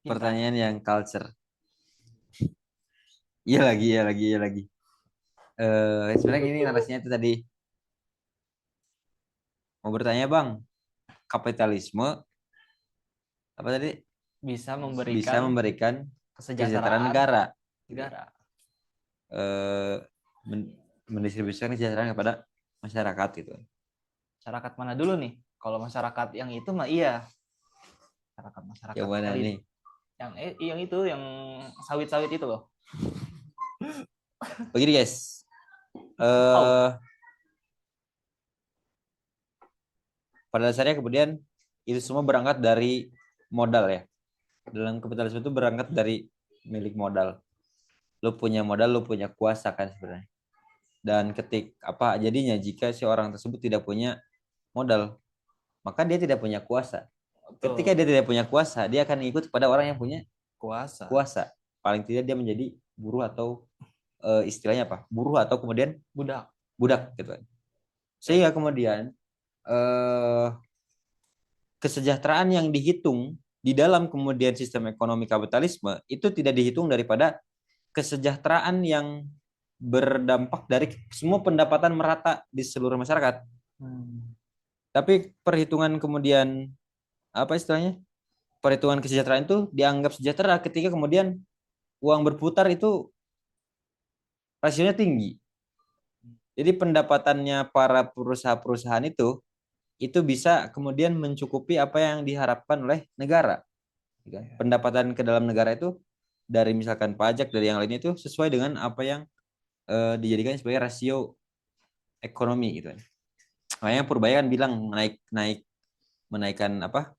kita. Pertanyaan yang culture. Iya lagi, iya lagi, iya lagi. Sebenarnya ini narasinya itu tadi mau bertanya bang, kapitalisme apa tadi Bisa bisa memberikan memberikan kesejahteraan kesejahteraan negara, gitu. negara. Eh, mendistribusikan kesejahteraan kepada masyarakat gitu. Masyarakat mana dulu nih? Kalau masyarakat yang itu mah iya, masyarakat Yang masyarakat mana elit. nih? Yang itu yang sawit-sawit itu loh. Begini guys, Oh, eh pada dasarnya kemudian itu semua berangkat dari modal ya. Dalam kapitalisme itu berangkat dari milik modal. Lu punya modal, lu punya kuasa kan sebenarnya. Dan jadinya jika si orang tersebut tidak punya modal, maka dia tidak punya kuasa. Ketika betul. dia tidak punya kuasa, dia akan ikut pada orang yang punya Kuasa. kuasa. Paling tidak dia menjadi buruh atau istilahnya apa? Buruh atau kemudian Budak. budak gitu. Ya. Sehingga kemudian eh, kesejahteraan yang dihitung di dalam kemudian sistem ekonomi kapitalisme itu tidak dihitung daripada kesejahteraan yang berdampak dari semua pendapatan merata di seluruh masyarakat. Hmm. Tapi perhitungan kemudian apa istilahnya? Perhitungan kesejahteraan itu dianggap sejahtera ketika kemudian uang berputar itu rasionya tinggi. Jadi pendapatannya para perusahaan-perusahaan itu bisa kemudian mencukupi apa yang diharapkan oleh negara. Pendapatan ke dalam negara itu dari misalkan pajak dari yang lainnya itu sesuai dengan apa yang dijadikan sebagai rasio ekonomi gitu. Makanya Purbaya kan bilang naik naik menaikkan apa?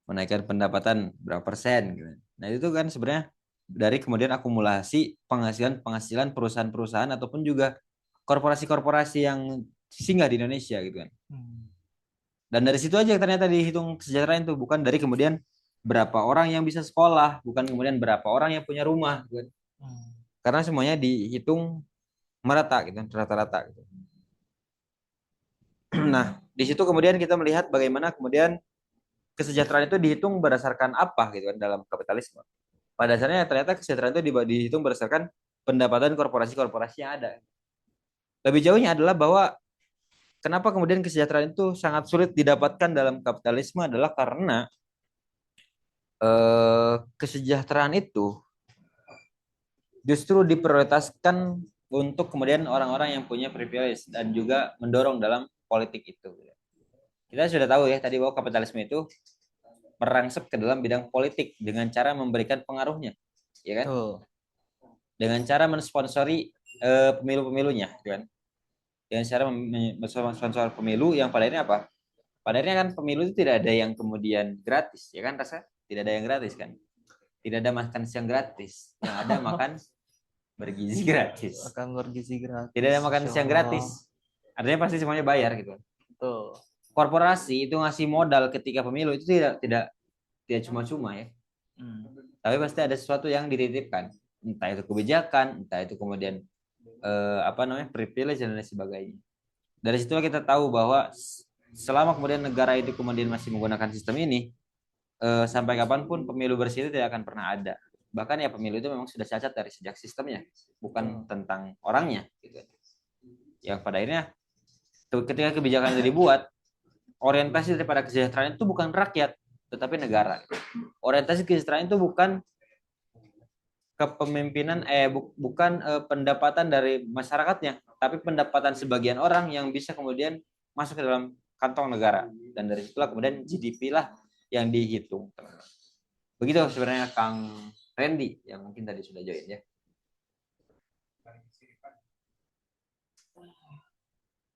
Menaikkan pendapatan berapa persen gitu. Nah, itu kan sebenarnya dari kemudian akumulasi penghasilan perusahaan-perusahaan ataupun juga korporasi-korporasi yang singgah di Indonesia gitu kan. Hmm. Dan dari situ aja ternyata dihitung kesejahteraan itu bukan dari kemudian berapa orang yang bisa sekolah, bukan kemudian berapa orang yang punya rumah gitu kan. Hmm. Karena semuanya dihitung merata gitu, rata-rata gitu. Nah, di situ kemudian kita melihat bagaimana kemudian kesejahteraan itu dihitung berdasarkan apa gitu kan dalam kapitalisme. Pada dasarnya ternyata kesejahteraan itu dihitung berdasarkan pendapatan korporasi-korporasi yang ada. Lebih jauhnya adalah bahwa kenapa kemudian kesejahteraan itu sangat sulit didapatkan dalam kapitalisme adalah karena kesejahteraan itu justru diprioritaskan untuk kemudian orang-orang yang punya privilege dan juga mendorong dalam politik itu. Kita sudah tahu ya tadi bahwa kapitalisme itu merangsek ke dalam bidang politik dengan cara memberikan pengaruhnya, ya kan? Tuh. Dengan cara mensponsori pemilu-pemilunya, kan? Dengan cara mensponsor pemilu yang pada akhirnya apa? Pada akhirnya kan pemilu itu tidak ada yang kemudian gratis, ya kan Rasa? Tidak ada yang gratis kan? Tidak ada makan siang gratis, yang ada makan bergizi gratis. Akan bergizi Tidak gratis, ada makan Masya siang Allah. gratis. Artinya pasti semuanya bayar gitu. Tuh. Korporasi itu ngasih modal ketika pemilu itu tidak tidak tidak cuma-cuma ya. Hmm. Tapi pasti ada sesuatu yang dititipkan. Entah itu kebijakan, entah itu kemudian apa namanya privilege dan lain sebagainya. Dari situlah kita tahu bahwa selama kemudian negara itu kemudian masih menggunakan sistem ini, sampai kapanpun pemilu bersih itu tidak akan pernah ada. Bahkan ya pemilu itu memang sudah cacat dari sejak sistemnya, bukan Tuh. tentang orangnya. Gitu. Yang pada akhirnya ketika kebijakan itu dibuat, orientasi daripada kesejahteraan itu bukan rakyat, tetapi negara. Orientasi kesejahteraan itu bukan kepemimpinan bukan pendapatan dari masyarakatnya, tapi pendapatan sebagian orang yang bisa kemudian masuk ke dalam kantong negara dan dari situlah kemudian GDP lah yang dihitung. Begitu sebenarnya Kang Randy yang mungkin tadi sudah join ya.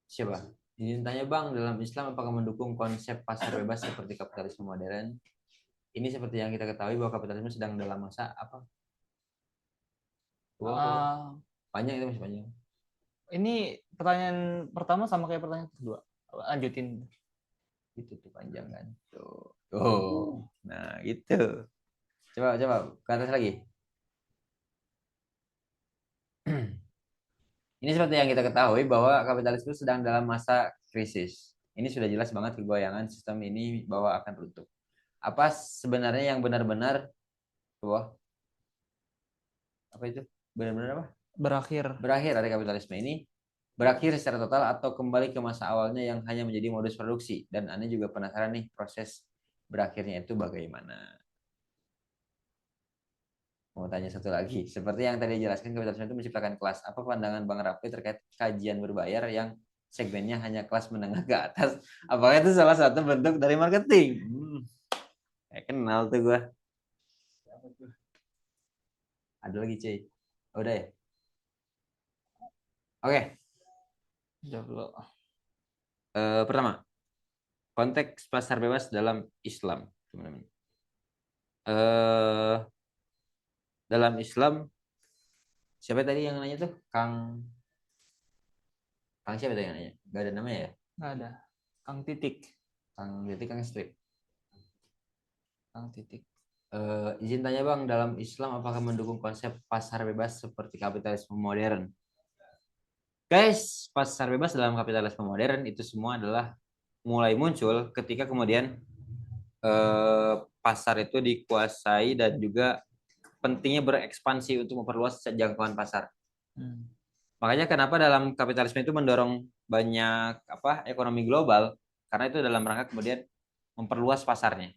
Siapa? Ini tanya Bang, dalam Islam apakah mendukung konsep pasar bebas seperti kapitalisme modern? Ini seperti yang kita ketahui bahwa kapitalisme sedang dalam masa apa? Wow, Ah, panjang itu masih panjang. ini pertanyaan pertama sama kayak pertanyaan kedua. Lanjutin. Itu tuh panjang kan. Tuh. Oh, nah gitu. Coba coba ke atas lagi. Ini seperti yang kita ketahui bahwa kapitalisme sedang dalam masa krisis. Ini sudah jelas banget kegoyangan sistem ini bahwa akan runtuh. apa sebenarnya yang benar-benar wah, apa itu? Benar-benar apa? Berakhir. Berakhir dari kapitalisme ini berakhir secara total atau kembali ke masa awalnya yang hanya menjadi modus produksi. Dan Anda juga penasaran nih proses berakhirnya itu bagaimana. Mau tanya satu lagi, seperti yang tadi dijelaskan, kapitalisme itu menciptakan kelas. Apa pandangan Bang Raffi terkait kajian berbayar yang segmennya hanya kelas menengah ke atas? Apakah itu salah satu bentuk dari marketing? Kenal tuh gua. Ada lagi cuy. Udah ya? Oke. Jawab dulu. Pertama, konteks pasar bebas dalam Islam, teman-teman. Eh, dalam Islam, siapa tadi yang nanya tuh? Kang siapa tadi yang nanya? Gak ada namanya ya? Nggak ada. Kang Titik. Kang Detik, Kang Strip. Kang Titik. Izin tanya Bang, dalam Islam apakah mendukung konsep pasar bebas seperti kapitalisme modern? Guys, pasar bebas dalam kapitalisme modern itu semua adalah mulai muncul ketika kemudian pasar itu dikuasai dan juga pentingnya berekspansi untuk memperluas jangkauan pasar. Makanya kenapa dalam kapitalisme itu mendorong banyak ekonomi global karena itu dalam rangka kemudian memperluas pasarnya.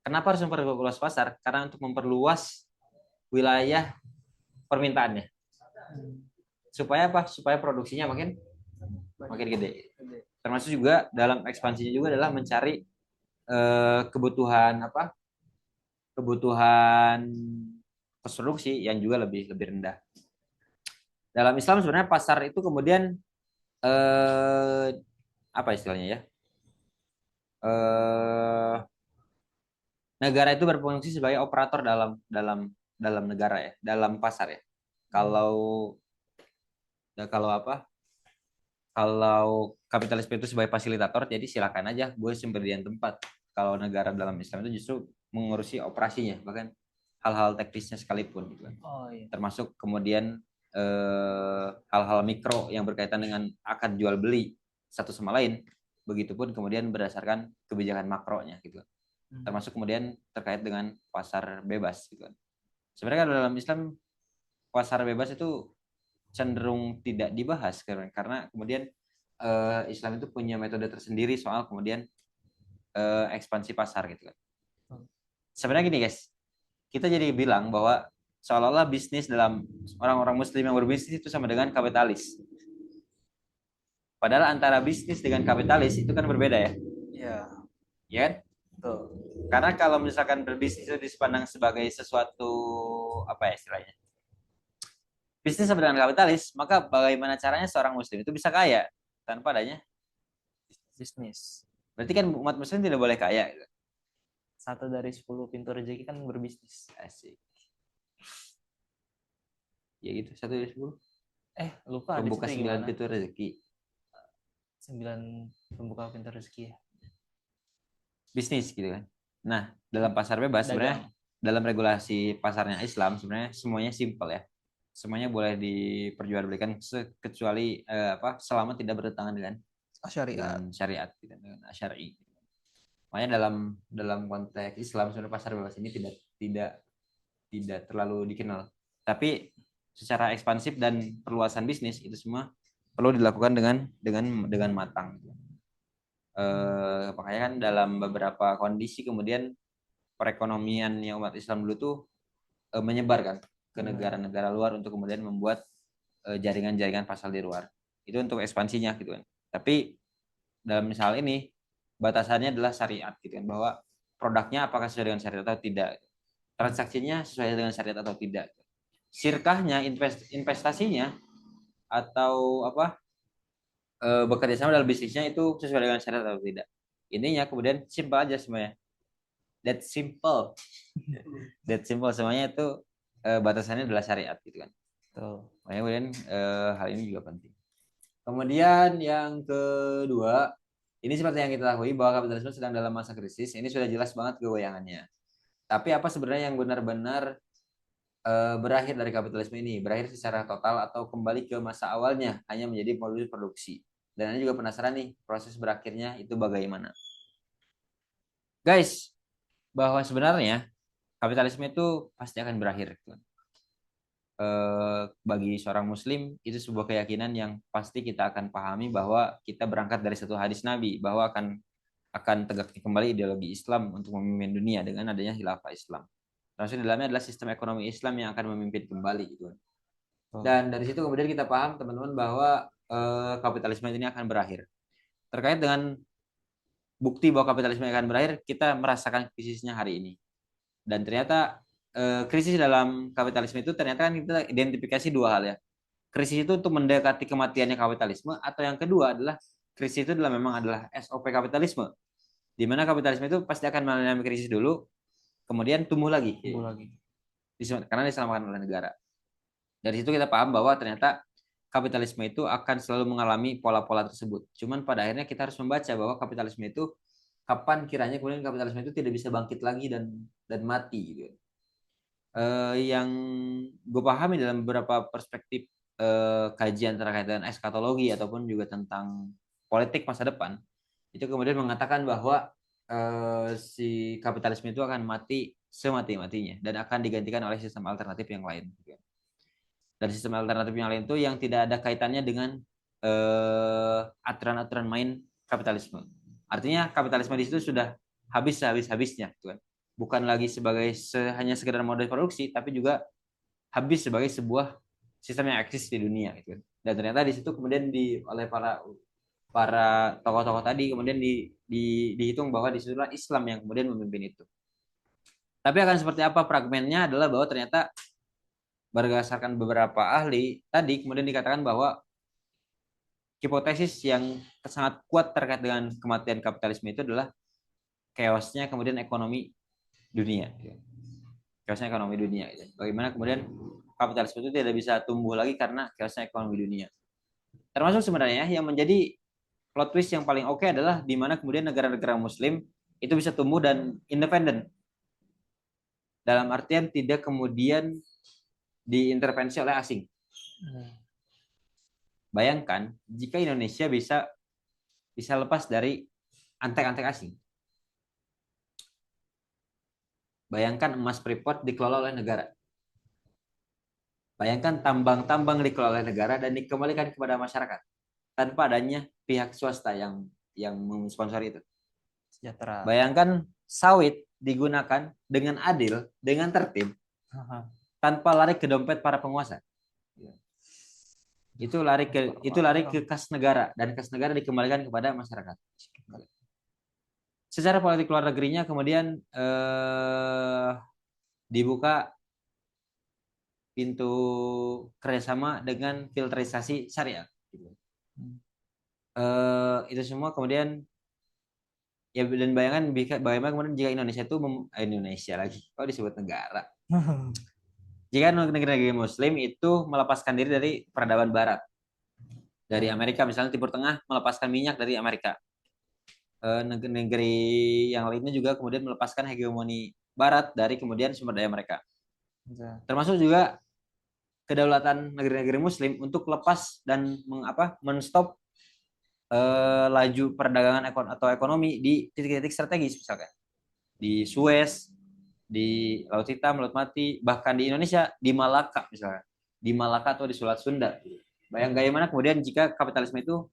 Kenapa harus memperluas pasar? Karena untuk memperluas wilayah permintaannya. Supaya apa? Supaya produksinya makin gede. Termasuk juga dalam ekspansinya juga adalah mencari kebutuhan kebutuhan konstruksi yang juga lebih rendah. Dalam Islam sebenarnya pasar itu kemudian eh, apa istilahnya ya? Eh, negara itu berfungsi sebagai operator dalam dalam dalam negara ya, dalam pasar ya. Kalau kalau apa? Kalau kapitalisme itu sebagai fasilitator, jadi silakan aja gue pemberian tempat. Kalau negara dalam Islam itu justru mengurusi operasinya, bahkan hal-hal teknisnya sekalipun gitu kan. Oh iya. Termasuk kemudian hal-hal mikro yang berkaitan dengan akad jual beli satu sama lain. Begitupun kemudian berdasarkan kebijakan makronya gitu. Termasuk kemudian terkait dengan pasar bebas gitu kan. Sebenarnya dalam Islam pasar bebas itu cenderung tidak dibahas karena kemudian Islam itu punya metode tersendiri soal kemudian ekspansi pasar gitu kan. Sebenarnya gini guys, kita jadi bilang bahwa seolah-olah bisnis dalam orang-orang muslim yang berbisnis itu sama dengan kapitalis. Padahal antara bisnis dengan kapitalis itu kan berbeda ya. Iya. Ya kan? Betul. Karena kalau misalkan berbisnis itu dipandang sebagai sesuatu apa ya istilahnya? Bisnis sama dengan kapitalis, maka bagaimana caranya seorang muslim itu bisa kaya tanpa adanya Bisnis. berarti kan umat muslim tidak boleh kaya. 1 dari 10 pintu rezeki kan berbisnis. Asik. Ya gitu, 1 dari 10. Lupa Pembuka di situ 9 gimana? pintu rezeki. 9 pembuka pintu rezeki ya. Bisnis gitu kan. Nah, dalam pasar bebas sebenarnya dalam regulasi pasarnya Islam sebenarnya semuanya simpel ya. Semuanya boleh diperjualbelikan kecuali selama tidak bertentangan dengan Syariat. syariat dengan syar'i. Makanya dalam konteks Islam sebenarnya pasar bebas ini tidak terlalu dikenal. Tapi secara ekspansif dan perluasan bisnis itu semua perlu dilakukan dengan matang. Makanya kan dalam beberapa kondisi kemudian perekonomiannya umat Islam dulu tuh menyebar kan ke negara-negara luar untuk kemudian membuat jaringan-jaringan pasar di luar. Itu untuk ekspansinya gitu kan. Tapi dalam misal ini batasannya adalah syariat gitu kan, bahwa produknya apakah sesuai dengan syariat atau tidak, transaksinya sesuai dengan syariat atau tidak, sirkahnya investasinya atau bekerja sama dalam bisnisnya itu sesuai dengan syariat atau tidak. Intinya kemudian simpel aja semuanya, that simple that simple semuanya itu batasannya adalah syariat gitu kan. Makanya kemudian hal ini juga penting. Kemudian yang kedua, ini seperti yang kita ketahui bahwa kapitalisme sedang dalam masa krisis. Ini sudah jelas banget kegoyangannya. Tapi apa sebenarnya yang benar-benar berakhir dari kapitalisme ini? Berakhir secara total atau kembali ke masa awalnya hanya menjadi modus produksi? Dan Anda juga penasaran nih proses berakhirnya itu bagaimana? Guys, bahwa sebenarnya kapitalisme itu pasti akan berakhir. Bagi seorang muslim itu sebuah keyakinan yang pasti kita akan pahami bahwa kita berangkat dari satu hadis Nabi bahwa akan tegaknya kembali ideologi Islam untuk memimpin dunia dengan adanya khilafah Islam. Termasuk di dalamnya adalah sistem ekonomi Islam yang akan memimpin kembali gitu. Dan dari situ kemudian kita paham teman-teman bahwa kapitalisme ini akan berakhir. Terkait dengan bukti bahwa kapitalisme akan berakhir, kita merasakan krisisnya hari ini. Dan ternyata krisis dalam kapitalisme itu ternyata kan kita identifikasi dua hal ya. Krisis itu untuk mendekati kematiannya kapitalisme, atau yang kedua adalah krisis itu adalah memang adalah SOP kapitalisme. Di mana kapitalisme itu pasti akan mengalami krisis dulu, kemudian tumbuh lagi. Tumbuh lagi. Karena diselamatkan oleh negara. Dari situ kita paham bahwa ternyata kapitalisme itu akan selalu mengalami pola-pola tersebut. Cuman pada akhirnya kita harus membaca bahwa kapitalisme itu kapan kiranya kemudian kapitalisme itu tidak bisa bangkit lagi dan mati gitu. Yang gue pahami dalam beberapa perspektif kajian terkait dengan eskatologi ataupun juga tentang politik masa depan, itu kemudian mengatakan bahwa si kapitalisme itu akan mati semati-matinya dan akan digantikan oleh sistem alternatif yang lain. Dan sistem alternatif yang lain itu yang tidak ada kaitannya dengan aturan-aturan main kapitalisme. Artinya kapitalisme di situ sudah habis-habisnya, gitu kan. Bukan lagi sebagai hanya sekedar mode produksi, tapi juga habis sebagai sebuah sistem yang eksis di dunia, gitu kan. Dan ternyata di situ kemudian oleh para tokoh-tokoh tadi kemudian dihitung bahwa di situlah Islam yang kemudian memimpin itu. Tapi akan seperti apa fragmennya adalah bahwa ternyata berdasarkan beberapa ahli tadi kemudian dikatakan bahwa hipotesis yang sangat kuat terkait dengan kematian kapitalisme itu adalah chaosnya kemudian ekonomi dunia. Chaosnya ekonomi dunia. Bagaimana kemudian kapitalisme itu tidak bisa tumbuh lagi karena chaosnya ekonomi dunia. Termasuk sebenarnya yang menjadi plot twist yang paling oke adalah di mana kemudian negara-negara muslim itu bisa tumbuh dan independen. Dalam artian tidak kemudian diintervensi oleh asing. Bayangkan jika Indonesia bisa lepas dari antek-antek asing. Bayangkan emas Freeport dikelola oleh negara. Bayangkan tambang-tambang dikelola oleh negara dan dikembalikan kepada masyarakat tanpa adanya pihak swasta yang mensponsori itu. Sejahtera. Bayangkan sawit digunakan dengan adil, dengan tertib, tanpa lari ke dompet para penguasa. Itu lari ke kas negara dan kas negara dikembalikan kepada masyarakat. Secara politik luar negerinya kemudian dibuka pintu kerjasama dengan filterisasi syariah. Itu semua kemudian ya, dan bayangkan bagaimana kemudian jika Indonesia itu Indonesia lagi, kalau disebut negara. Jika negara-negara Muslim itu melepaskan diri dari peradaban Barat, dari Amerika misalnya Timur Tengah melepaskan minyak dari Amerika, negeri yang lainnya juga kemudian melepaskan hegemoni Barat dari kemudian sumber daya mereka. Termasuk juga kedaulatan negeri-negeri Muslim untuk lepas dan menstop laju perdagangan atau ekonomi di titik-titik strategis, misalkan di Suez, di Laut Hitam, Laut Mati, bahkan di Indonesia di Malaka misalkan, di Malaka atau di Selat Sunda. Bagaimana kemudian jika kapitalisme itu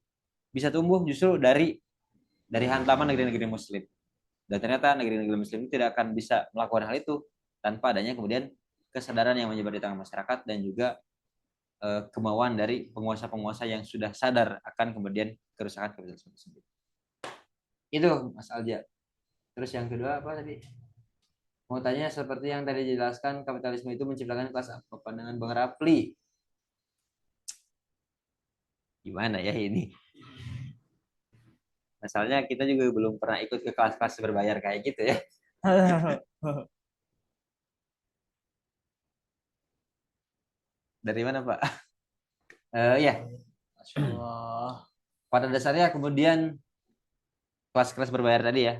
bisa tumbuh justru dari hantaman negeri-negeri Muslim. Dan ternyata negeri-negeri Muslim tidak akan bisa melakukan hal itu tanpa adanya kemudian kesadaran yang menyebar di tengah masyarakat dan juga kemauan dari penguasa-penguasa yang sudah sadar akan kemudian kerusakan kapitalisme tersebut. Itu Mas Alja. Terus yang kedua apa tadi? Mau tanya seperti yang tadi dijelaskan, kapitalisme itu menciptakan kelas apa? Pandangan Bang Rapli. Gimana ya ini? Masalahnya kita juga belum pernah ikut ke kelas-kelas berbayar kayak gitu ya. Dari mana Pak? Ya. Masya Allah. Pada dasarnya kemudian kelas-kelas berbayar tadi ya,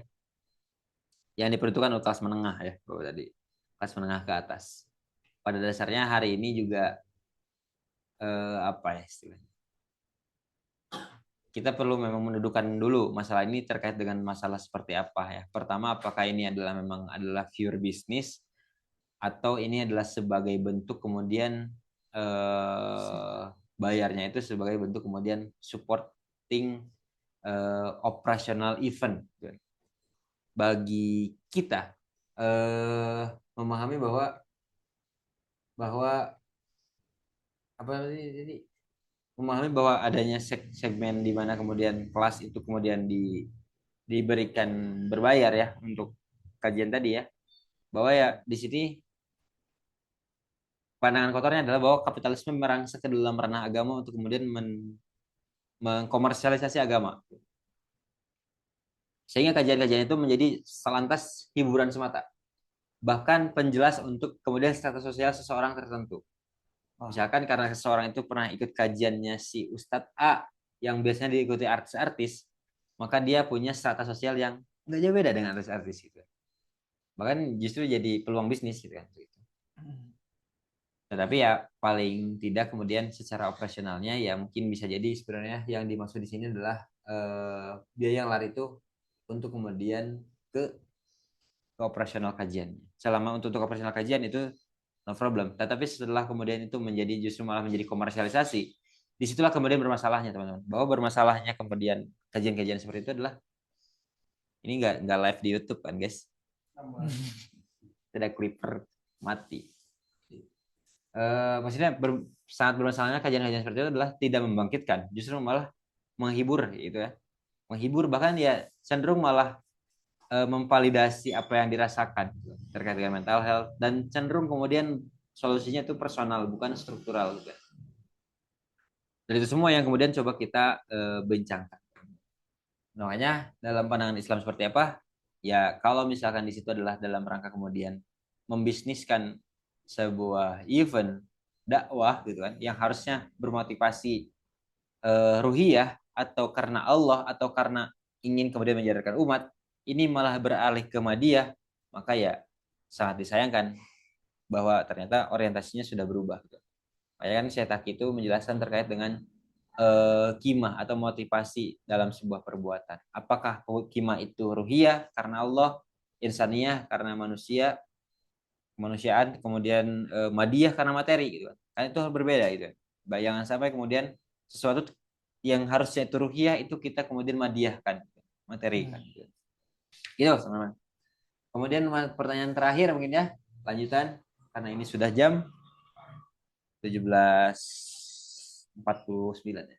yang diperuntukkan untuk kelas menengah ya, tadi kelas menengah ke atas. Pada dasarnya hari ini juga apa ya istilahnya? kita perlu memang mendudukan dulu masalah ini terkait dengan masalah seperti apa ya. Pertama, apakah ini adalah memang adalah pure bisnis atau ini adalah sebagai bentuk kemudian bayarnya itu sebagai bentuk kemudian supporting operational event. Bagi kita memahami bahwa apa jadi memahami bahwa adanya segmen di mana kemudian kelas itu kemudian diberikan berbayar ya untuk kajian tadi ya, bahwa ya di sini pandangan kotornya adalah bahwa kapitalisme merangsek ke dalam ranah agama untuk kemudian mengkomersialisasi agama, sehingga kajian-kajian itu menjadi selantas hiburan semata, bahkan penjelas untuk kemudian status sosial seseorang tertentu. Misalkan karena seseorang itu pernah ikut kajiannya si Ustadz A yang biasanya diikuti artis-artis, maka dia punya strata sosial yang nggak jauh beda dengan artis-artis gitu. Bahkan justru jadi peluang bisnis gitu kan. Tetapi ya paling tidak kemudian secara operasionalnya ya mungkin bisa jadi sebenarnya yang dimaksud di sini adalah biaya yang lari itu untuk kemudian ke operasional kajian. Selama untuk operasional kajian itu no problem. Tetapi setelah kemudian itu menjadi justru malah menjadi komersialisasi, disitulah kemudian bermasalahnya teman-teman. Bahwa bermasalahnya kemudian kajian-kajian seperti itu adalah ini nggak live di YouTube kan guys? Tidak clipper mati. Maksudnya sangat bermasalahnya kajian-kajian seperti itu adalah tidak membangkitkan, justru malah menghibur gitu ya. Menghibur bahkan ya cenderung malah memvalidasi apa yang dirasakan terkait dengan mental health dan cenderung kemudian solusinya itu personal bukan struktural gitu. Dan itu semua yang kemudian coba kita bincangkan. Makanya dalam pandangan Islam seperti apa? Ya kalau misalkan di situ adalah dalam rangka kemudian membisniskan sebuah event dakwah gitu kan yang harusnya bermotivasi ruhiyah atau karena Allah atau karena ingin kemudian menjadarkan umat, ini malah beralih ke madiyah, maka ya sangat disayangkan bahwa ternyata orientasinya sudah berubah. Makanya kan Syekh Taki itu menjelaskan terkait dengan kimah atau motivasi dalam sebuah perbuatan. Apakah kimah itu ruhiyah karena Allah, insaniyah karena manusia, kemanusiaan, kemudian madiyah karena materi gitu kan. Itu berbeda gitu. Jangan sampai kemudian sesuatu yang harusnya itu ruhiyah itu kita kemudian madiyahkan, materi kan. Gitu teman-teman. Kemudian pertanyaan terakhir mungkin ya, lanjutan karena ini sudah jam 17.49 ya.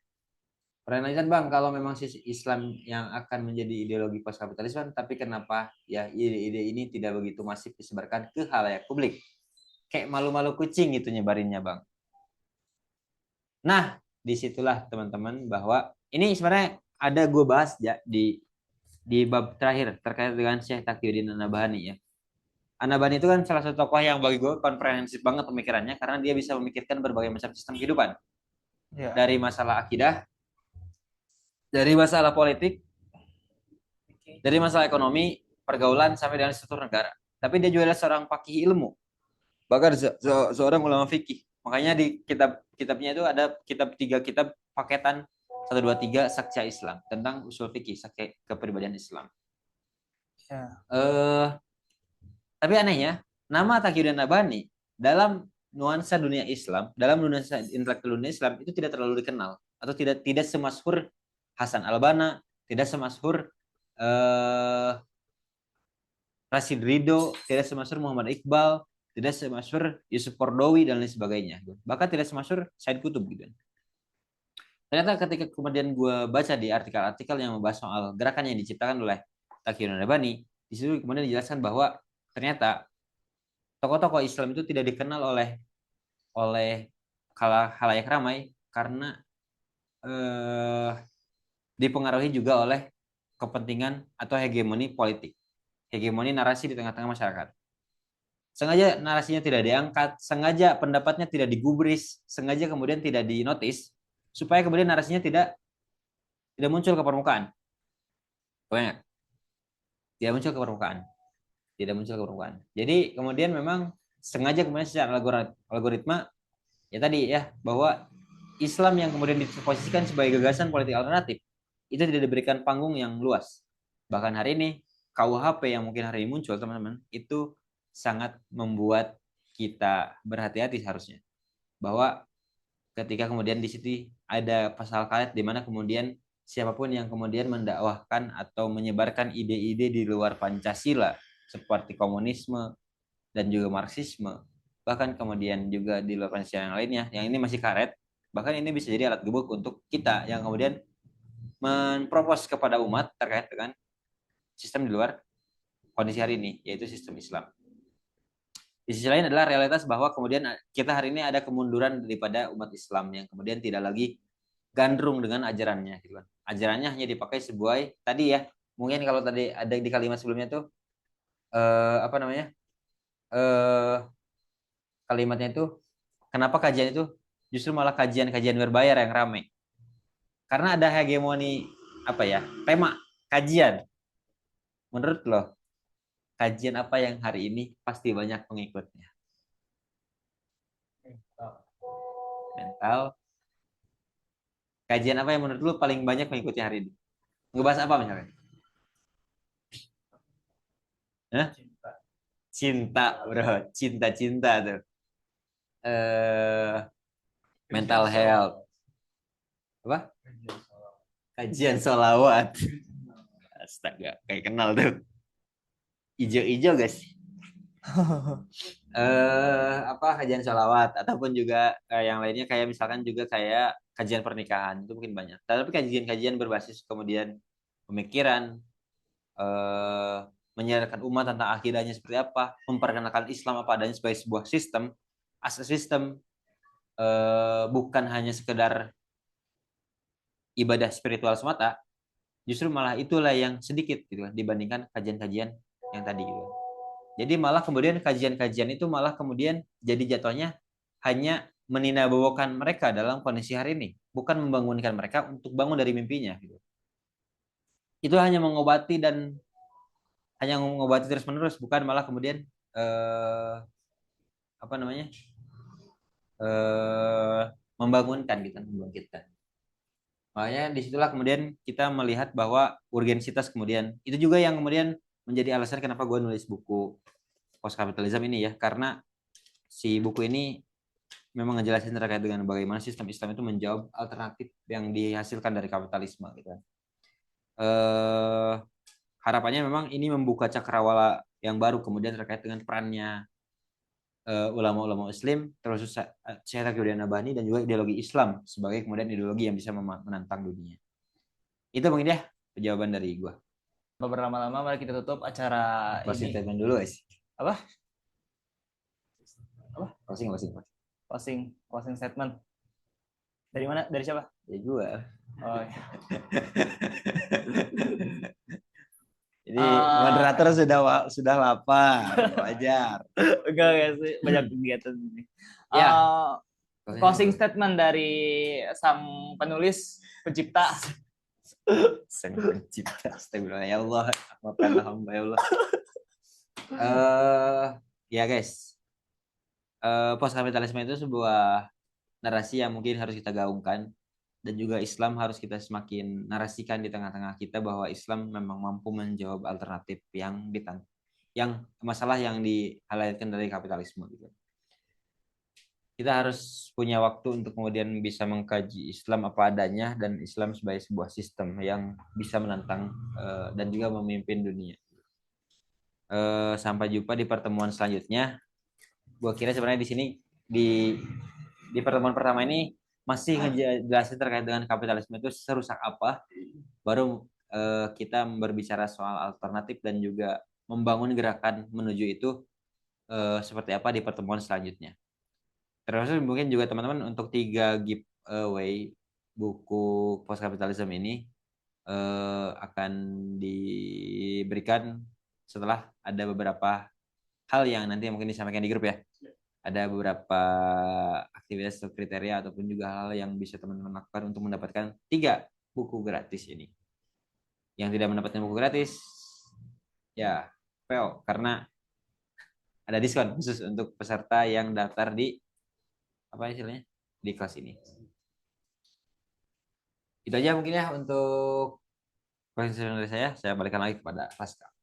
Pertanyaan Bang, kalau memang sisi Islam yang akan menjadi ideologi post kapitalisme, tapi kenapa ya ide-ide ini tidak begitu masif disebarkan ke halayak publik? Kayak malu-malu kucing gitu nyebarinnya Bang. Nah, disitulah teman-teman bahwa ini sebenarnya ada gue bahas ya di bab terakhir terkait dengan Syekh Taqiyuddin An-Nabhani ya. An-Nabhani itu kan salah satu tokoh yang bagi gue komprehensif banget pemikirannya karena dia bisa memikirkan berbagai macam sistem kehidupan. Ya. Dari masalah akidah, dari masalah politik, dari masalah ekonomi, pergaulan sampai dengan struktur negara. Tapi dia juga adalah seorang fakih ilmu. Bahkan seorang ulama fikih. Makanya di kitabnya itu ada tiga kitab paketan 1, 2, 3 Sakya Islam tentang usul fikih, sakya kepribadian Islam. Ya. Tapi anehnya, nama Taqiyuddin Nabhani dalam nuansa dunia Islam, dalam nuansa intelektual dunia Islam itu tidak terlalu dikenal atau tidak semasyhur Hasan Al-Banna, tidak semasyhur Rashid Ridho, tidak semasyhur Muhammad Iqbal, tidak semasyhur Yusuf Qaradawi dan lain sebagainya. Bahkan tidak semasyhur Said Qutb gitu. Ternyata ketika kemudian gue baca di artikel-artikel yang membahas soal gerakan yang diciptakan oleh Taqiyuddin Nabhani, di situ kemudian dijelaskan bahwa ternyata tokoh-tokoh Islam itu tidak dikenal oleh khalayak ramai karena dipengaruhi juga oleh kepentingan atau hegemoni politik, hegemoni narasi di tengah-tengah masyarakat. Sengaja narasinya tidak diangkat, sengaja pendapatnya tidak digubris, sengaja kemudian tidak dinotis, supaya kemudian narasinya tidak muncul ke permukaan. Banyak. Tidak muncul ke permukaan. Tidak muncul ke permukaan. Jadi kemudian memang sengaja kemudian secara algoritma ya tadi ya bahwa Islam yang kemudian diposisikan sebagai gagasan politik alternatif itu tidak diberikan panggung yang luas. Bahkan hari ini KUHP yang mungkin hari ini muncul teman-teman itu sangat membuat kita berhati-hati seharusnya, bahwa ketika kemudian di situ ada pasal karet di mana kemudian siapapun yang kemudian mendakwahkan atau menyebarkan ide-ide di luar Pancasila seperti komunisme dan juga Marxisme, bahkan kemudian juga di luar Pancasila yang lainnya, yang ini masih karet, bahkan ini bisa jadi alat gebuk untuk kita yang kemudian mempropos kepada umat terkait dengan sistem di luar kondisi hari ini, yaitu sistem Islam. Di sisi lain adalah realitas bahwa kemudian kita hari ini ada kemunduran daripada umat Islam yang kemudian tidak lagi gandrung dengan ajarannya, gitu kan. Ajarannya hanya dipakai sebuah tadi ya, mungkin kalau tadi ada di kalimat sebelumnya tuh apa namanya kalimatnya itu, kenapa kajian itu justru malah kajian-kajian berbayar yang rame, karena ada hegemoni apa ya, tema kajian. Menurut lo, kajian apa yang hari ini pasti banyak pengikutnya? Mental. Kajian apa yang menurut lu paling banyak pengikutnya hari ini? Ngebahas apa misalnya? Hah? Cinta, bro. Cinta-cinta tuh. Eh, mental health. Apa? Kajian solawat. Astaga, kayak kenal tuh. Ijo-ijo guys. Apa kajian sholawat ataupun juga yang lainnya kayak misalkan juga kayak kajian pernikahan itu mungkin banyak. Tapi kajian-kajian berbasis kemudian pemikiran, eh, menyadarkan umat tentang akidahnya seperti apa, memperkenalkan Islam apa adanya sebagai sebuah sistem, asas sistem, bukan hanya sekedar ibadah spiritual semata, justru malah itulah yang sedikit gitu kan dibandingkan kajian-kajian yang tadi gitu. Jadi malah kemudian kajian-kajian itu malah kemudian jadi jatuhnya hanya meninabawakan mereka dalam kondisi hari ini, bukan membangunkan mereka untuk bangun dari mimpinya gitu. Itu hanya mengobati dan hanya mengobati terus-menerus, bukan malah kemudian apa namanya? Membangunkan gitu, membangkitkan. Makanya disitulah kemudian kita melihat bahwa urgensitas kemudian itu juga yang kemudian menjadi alasan kenapa gue nulis buku post capitalism ini ya, karena si buku ini memang ngejelasin terkait dengan bagaimana sistem Islam itu menjawab alternatif yang dihasilkan dari kapitalisme gitu kan. Harapannya memang ini membuka cakrawala yang baru kemudian terkait dengan perannya ulama-ulama Muslim terus Syekh Taqiyuddin Nabhani dan juga ideologi Islam sebagai kemudian ideologi yang bisa menantang dunia. Itu mungkin ya jawaban dari gua. Berlama-lama mari kita tutup acara Closing ini. statement dulu guys. Apa? Apa? Closing statement. Dari mana? Dari siapa? Ya gua. Oh, iya. Jadi moderator sudah lapar, wajar. Enggak sih, banyak kegiatan ini. Ya. Closing statement dari sang penulis pencipta. Sang pencipta, astagfirullah ya Allah, maafkanlah hamba ya Allah. Ya guys, post kapitalisme itu sebuah narasi yang mungkin harus kita gaungkan, dan juga Islam harus kita semakin narasikan di tengah-tengah kita bahwa Islam memang mampu menjawab alternatif yang masalah yang di-highlightkan dari kapitalisme gitu. Kita harus punya waktu untuk kemudian bisa mengkaji Islam apa adanya dan Islam sebagai sebuah sistem yang bisa menantang dan juga memimpin dunia. Sampai jumpa di pertemuan selanjutnya. Gua kira sebenarnya di sini di pertemuan pertama ini masih ngejelasin terkait dengan kapitalisme itu serusak apa, baru kita berbicara soal alternatif dan juga membangun gerakan menuju itu seperti apa di pertemuan selanjutnya. Termasuk mungkin juga teman-teman untuk 3 giveaway buku post kapitalisme ini akan diberikan setelah ada beberapa hal yang nanti mungkin disampaikan di grup ya. Ada beberapa aktivitas atau kriteria ataupun juga hal yang bisa teman-teman lakukan untuk mendapatkan 3 buku gratis ini. Yang tidak mendapatkan buku gratis ya fail karena ada diskon khusus untuk peserta yang daftar di apa istilahnya di kelas ini. Itu aja mungkin ya untuk Pertanyaan dari saya balikan lagi kepada Raska.